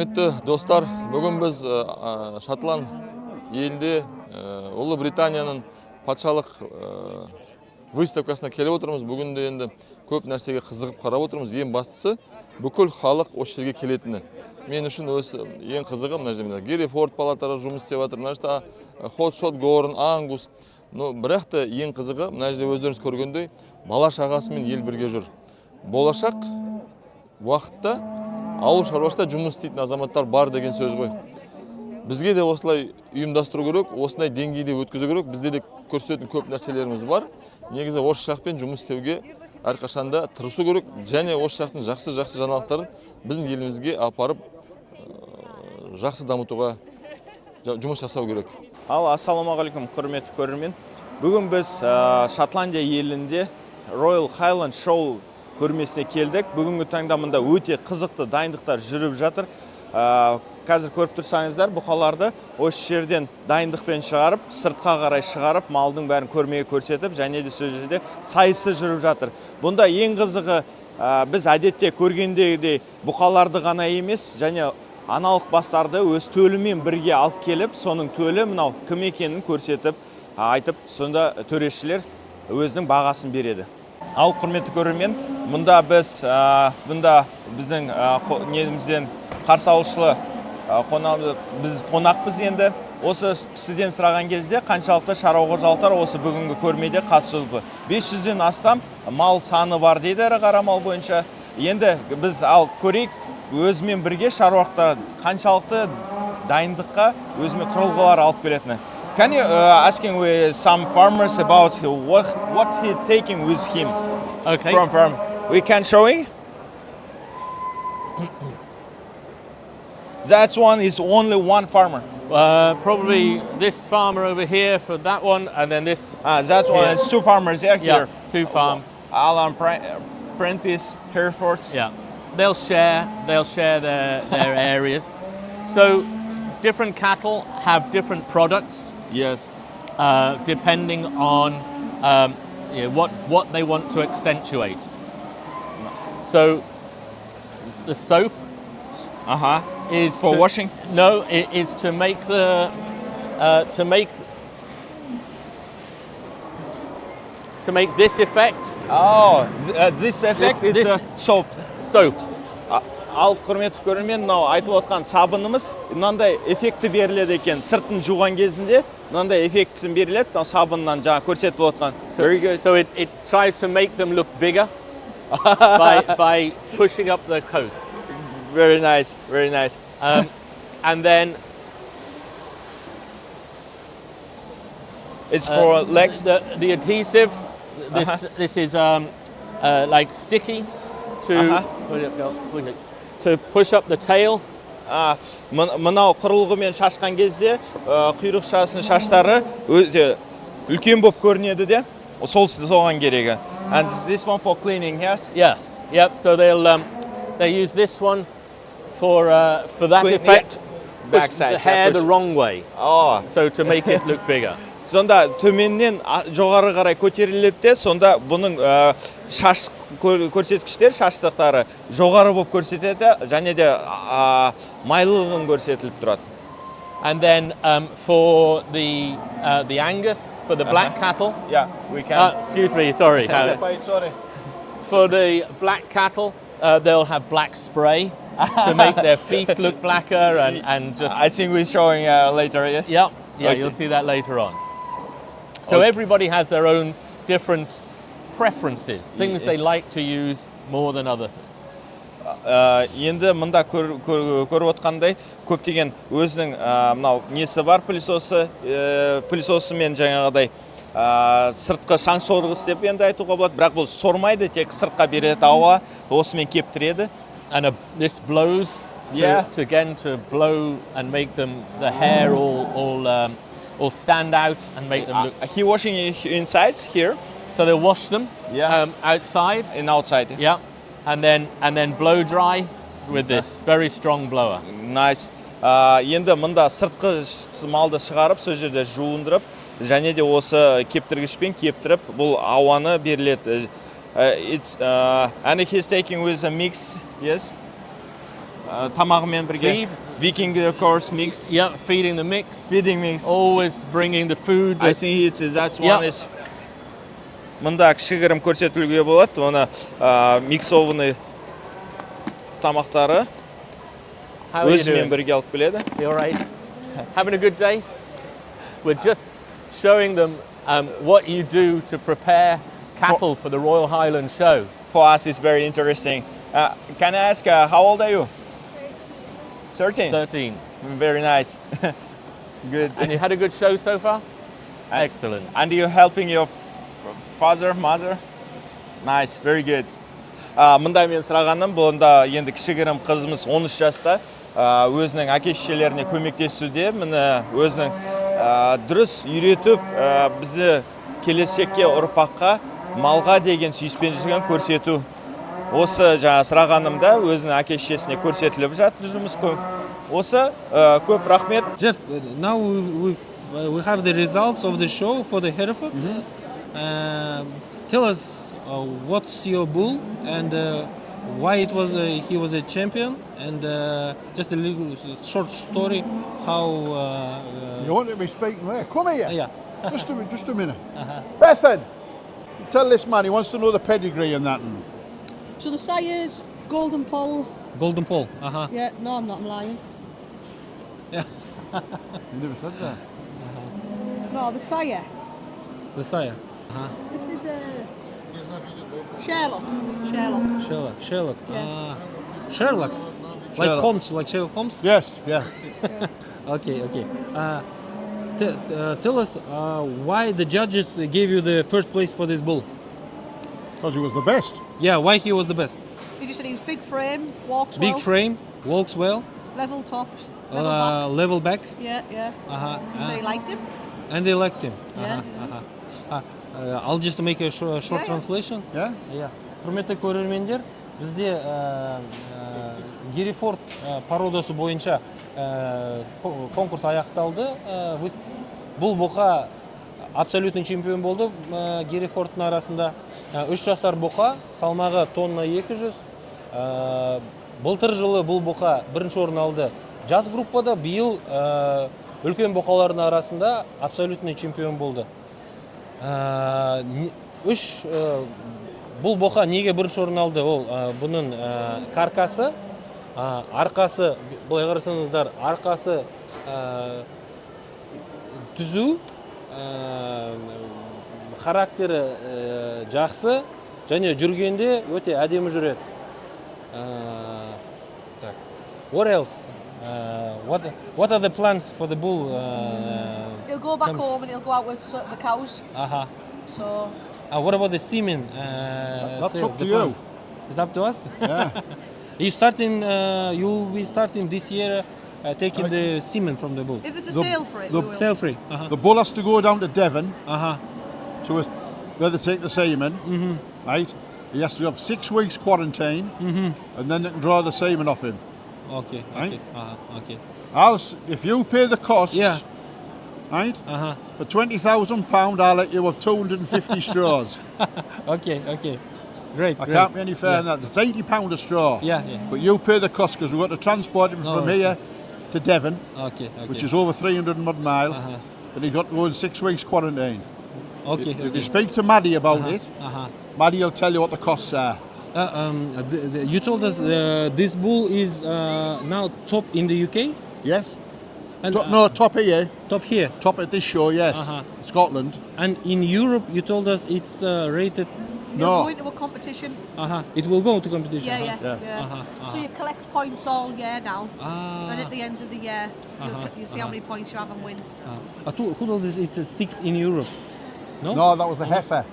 Құрметті достар, бүгін біз Шотланд елінде Ұлы Британияның патшалық выставкасына келіп отырмыз. Бүгін де енді көп нәрсеге қызығып қарап отырмыз. Ең бастысы бүкіл халық осы жерге келетіні. Мен үшін өз ең қызығы мына жерде Герефорд палатары жұмыс істеп жатыр. Мына жерде Хотшот Горн, Ангус. Бірақ та ең қызығы мына жерде өздеріңіз көргендей бала шағасымен ел бірге жүр. Болашақ уақытта ауыл шаруашылықта жұмыс істейтін азаматтар бар деген сөз ғой. Бізге де осылай ұйымдастыру керек, осындай деңгейде өткізу керек. Бізде де көрсететін көп нәрселеріміз бар. Негізі осы жақпен жұмыс істеуге әрқашанда тырысу керек, және осы жақтың жақсы жаңалықтарын біздің елімізге апарып жақсы дамытуға жұмыс жасау керек. Ассалаумағалейкум, құрметті көрермен. Бүгін біз Шотландия елінде Royal Highland Show көрмесіне келдік. Бүгінгі таңда мұнда өте қызықты дайындықтар жүріп жатыр. Қазір көріп тұрсаңыздар, бұқаларды осы жерден дайындықпен шығарып, сыртқа қарай шығарып, малдың бәрін көрмеге көрсетіп, және де сол жерде сайысы жүріп жатыр. Бұнда ең қызығы біз әдетте көргендегідей бұқаларды ғана емес, және аналық бастарды өз төлімен бірге алып келіп, соның төлі мынау кім екенін көрсетіп, айтып, сонда төрешілер өзінің бағасын береді. Ал құрметті көрермен, мұнда біздің немізден қарсы алушылы біз қонақпыз енді. Осы кісіден сұраған кезде қаншалықты шаруа қожалықтар осы бүгінгі көрмеде қатысуда. 500-ден астам мал саны бар дейді ірі қара мал бойынша. Енді біз көрейік, өзімен бірге шаруашылықта қаншалықты дайындыққа өзімен құрылғылар алып келетіні. Can you asking with some farmers about what he taking with him from farm? We can showing. That one is only one farmer. Probably this farmer over here for that one, and then this. That one is two farmers here. Yeah, two farms. Alan Prentice, Herefords. Yeah, they'll share their areas. So different cattle have different products. Yes. Depending on what they want to accentuate. So the soap is for washing. No, it is to make this effect. Oh, this effect is soap. Soap. Ал құрметті көрермен, мынау айтылып отқан сабынымыз мынандай эффекті беріледі екен. Сыртын жуған кезінде мынандай эффектісін беріледі, сабыннан жаңа көрсетіп отқан. So it tries to make them look bigger by pushing up the coat. Very nice, very nice. And then it's for legs. The adhesive. This is like sticky to push up the tail. Мынау құрылғымен шашқан кезде құйрықшасының шаштары өте үлкен болып көрінеді де, соған керегі. And this one for cleaning, yes? Yes. Yep. So they use this one for that effect. Push the hair the wrong way. So to make it look bigger. Сонда төменнен жоғары қарай көтеріледі де, сонда бұның шаш көрсеткіштер, шаштықтары жоғары болып көрсетеді, және де майлылығын көрсетіліп тұрады. And then for the Angus, for the black cattle. Yeah, we can. Excuse me, sorry. Sorry. For the black cattle, they'll have black spray to make their feet look blacker and just. I think we're showing later. Yeah. Yeah, Okay. You'll see that later on. So everybody has their own different preferences, things they like to use more than other. Енді мында көріп отқандай көптеген өзінің мынау несі бар, пылесосымен жаңағыдай сыртқы шаң сорғысы деп енді айтуға болады, бірақ бұл сормайды, тек сыртқа береді ауа, осымен кептіреді. And this blows to blow and make them the hair all stand out and make them look. He washing inside here. So they'll wash them outside. And outside. Yeah, and then blow dry with this very strong blower. Nice. Енді мында сыртқы малды шығарып, сол жерде жуындырып, және де осы кептіргішпен кептіріп, бұл ауаны беріледі. And he's taking with a mix, yes. тамағымен бірге. Feed. Viking, of course, mix. Yeah, feeding the mix. Feeding mix. Always bringing the food. I think that's one Yeah. is. Мында кішігірім көрсетілуге болады. Оны миксованный тамақтары How are you өзімен doing? бірге алып келеді. You all right? Having a good day? We're just showing them what you do to prepare cattle for the Royal Highland Show. For us, it's very interesting. Can I ask, how old are you? 13. 13. Very nice. Good. And you had a good show so far? Excellent. And you're helping your father, mother? Nice, very good. Мында мен сұрағаным, бұнда енді кішігірім қызымыз 13 жаста өзінің әке-шешелеріне көмектесуде, міне өзінің дұрыс үйретіп, бізді келешекке ұрпаққа малға деген сүйіспеншілігін көрсету. Осы жаңа сұрағанымда өзінің әке-шешесіне көрсетіліп жатыр жұмыс көп. Осы көп рахмет. Jeff, now we have the results of the show for the Hereford. Tell us what's your bull and why it was he was a champion, and just a little short story how. You want to be speaking there? Come here. Yeah. Just a minute. Bethan, tell this man he wants to know the pedigree and that. So the sire's Golden Pole. Golden Pole. Yeah, no, I'm not, I'm lying. You never said that. No, the sire. The sire. This is Sherlock. Sherlock. Sherlock. Yeah. Sherlock. Like Sherlock. Holmes, like Sherlock Holmes. Yes, yeah. Okay. Tell us why the judges gave you the first place for this bull. Because he was the best. Yeah, why he was the best. He just said he was big frame, walks Big well, frame, walks well, level tops, level back. level back, Yeah. So he liked him. and they liked him. Yeah. I'll just make a short Yeah. translation. Yeah? Yeah. Құрметті көрермендер, бізде Герефорд породасы бойынша конкурс аяқталды. Бұл бұқа абсолютный чемпион болды Герефордтың арасында. 3 жасар бұқа, салмағы тонна 200. Былтыр жылы бұл бұқа бірінші орын алды жас группада, биыл үлкен бұқалардың арасында абсолютный чемпион болды. Бұл бұқа неге бірінші орын алды? Ол бұның каркасы, арқасы, былай қарасаңыздар, арқасы түзу, характері жақсы, және жүргенде өте әдемі жүреді. What else? What are the plans for the bull? He'll go back home and he'll go out with the cows. So What about the semen? That's sale, up the to you. plans? It's up to us? Yeah. You'll be starting this year taking the semen from the bull. if there's a The- sale for it, the we will. Sale free. The bull has to go down to Devon Uh-huh. to where they take the semen, right? He has to have 6 weeks quarantine, and then they can draw the semen off him. Okay. Right. Okay. If you pay the costs, Yeah. right, Uh-huh. for £20,000, I'll let you have 250 straws. Okay. Great. I great. can't be any fairer than that. It's £80 a straw. Yeah. But you pay the cost because we've got to transport him No, from I here to Devon, Okay. which is over 300 and odd mile, and he's got to go in 6 weeks quarantine. Okay. If you speak to Maddie about it, Uh-huh. Maddie will tell you what the costs are. You told us this bull is now top in the UK? Yes? And, No, top here, top here. top at this show, yes. Scotland. And in Europe, you told us it's rated. He'll No. go into a competition. It will go to competition. Yeah. So you collect points all year now. Then Ah. at the end of the year, you see how many points you have and win. Who told us it's a 6 in Europe? No. No, that was the heifer.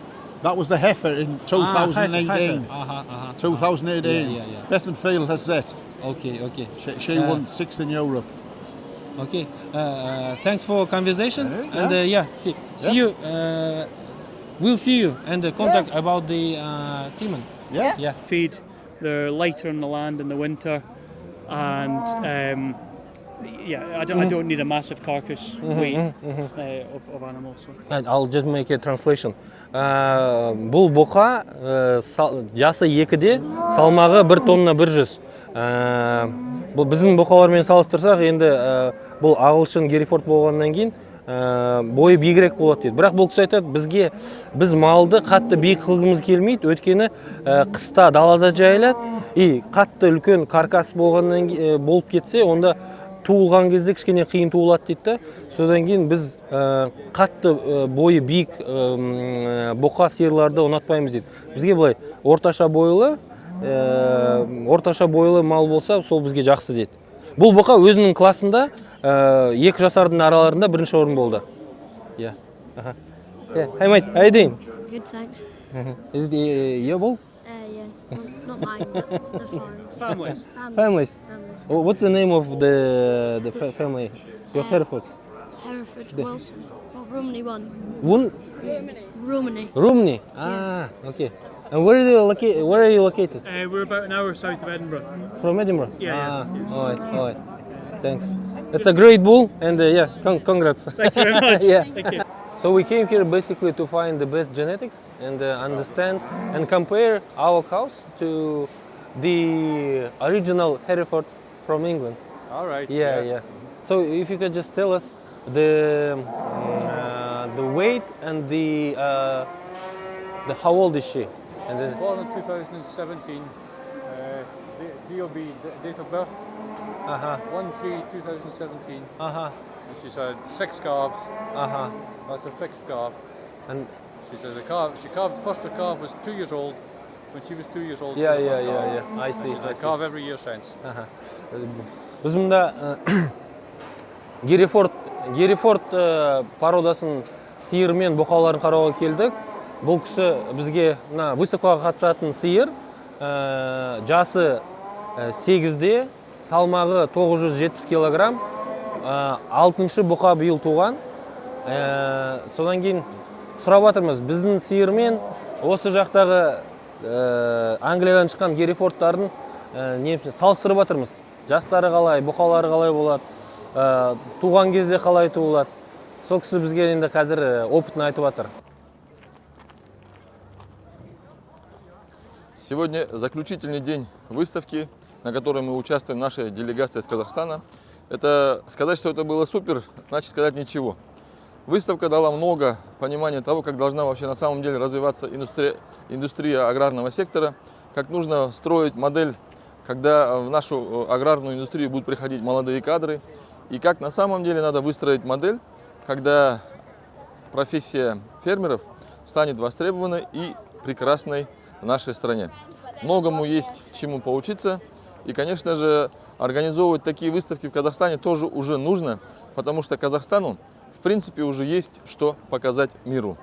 That was the heifer in 2018. 2018. Yeah. Bethan Field has that. Okay. She won 6th in Europe. Okay. Thanks for conversation. Yeah. And see you. We'll see you and contact about the semen. Yeah? Yeah. Feed, they're lighter on the land in the winter, and I don't need a massive carcass weight of animals. So. And I'll just make a translation. Бұл бұқа жасы 2-де, салмағы 1 тонна 100. бұл біздің бұқалармен салыстырсақ, енді бұл ағылшын Герефорд болғаннан кейін бойы биігірек болады дейді. Бірақ бұл кісі айтады, біз малды қатты биік қылғымыз келмейді, өйткені қыста далада жайылады, и қатты үлкен каркас болып кетсе, онда туылған кезде кішкене қиын туылады дейді. Содан кейін біз қатты бойы биік бұқа сиырларды ұнатпаймыз дейді. Бізге былай орташа бойлы мал болса, сол бізге жақсы дейді. Бұл бұқа өзінің классында 2 жасардың араларында бірінші орын болды. Yeah. Hey mate, how you doing? Good, thanks. Is it your bull? Yeah. Well, not mine, the farm's. Families. What's the name of the family? Your Hereford? Hereford, Wilson. Well, Romney won. Romney. Romney. Ah, okay. And where are you located? We're about an hour south of Edinburgh. From Edinburgh? Yeah. All right. Thanks. It's a great bull, and congrats. Thank you very much. Yeah. Thank you. So we came here basically to find the best genetics and understand and compare our cows to the original Hereford from England. All right. Yeah. So if you could just tell us the weight and the how old is she? And then, Born in 2017, DOB, date of birth, 1/3/2017. And she's had 6 calves. That's her 6th calf. And She's had a calf. She calved, first her calf was 2 years old. When she was 2 years old. yeah. she was calved. I And see. she's had a calf every year since. Біз мұнда Герефорд породасын сиыр мен бұқаларын қарауға келдік. Бұл кісі бізге выставкаға қатысатын сиыр, жасы 8-де, салмағы 970 килограмм, 6-шы бұқа биыл туған. Содан кейін сұрап жатырмыз, біздің сиыр мен осы жақтағы Англиядан шыққан Герефордтардың салыстырып жатырмыз. Жастары қалай, бұқалары қалай болады, туған кезде қалай туылады. Сол кісі бізге енді қазір опытын айтып жатыр. Сегодня заключительный день выставки, на которой мы участвуем, нашей делегацией из Казахстана. Это сказать, что это было супер, значит сказать ничего. Выставка дала много понимания того, как должна вообще на самом деле развиваться индустрия аграрного сектора, как нужно строить модель, когда в нашу аграрную индустрию будут приходить молодые кадры, и как на самом деле надо выстроить модель, когда профессия фермеров станет востребованной и прекрасной в нашей стране. Многому есть чему поучиться, и, конечно же, организовывать такие выставки в Казахстане тоже уже нужно, потому что Казахстану, в принципе, уже есть что показать миру.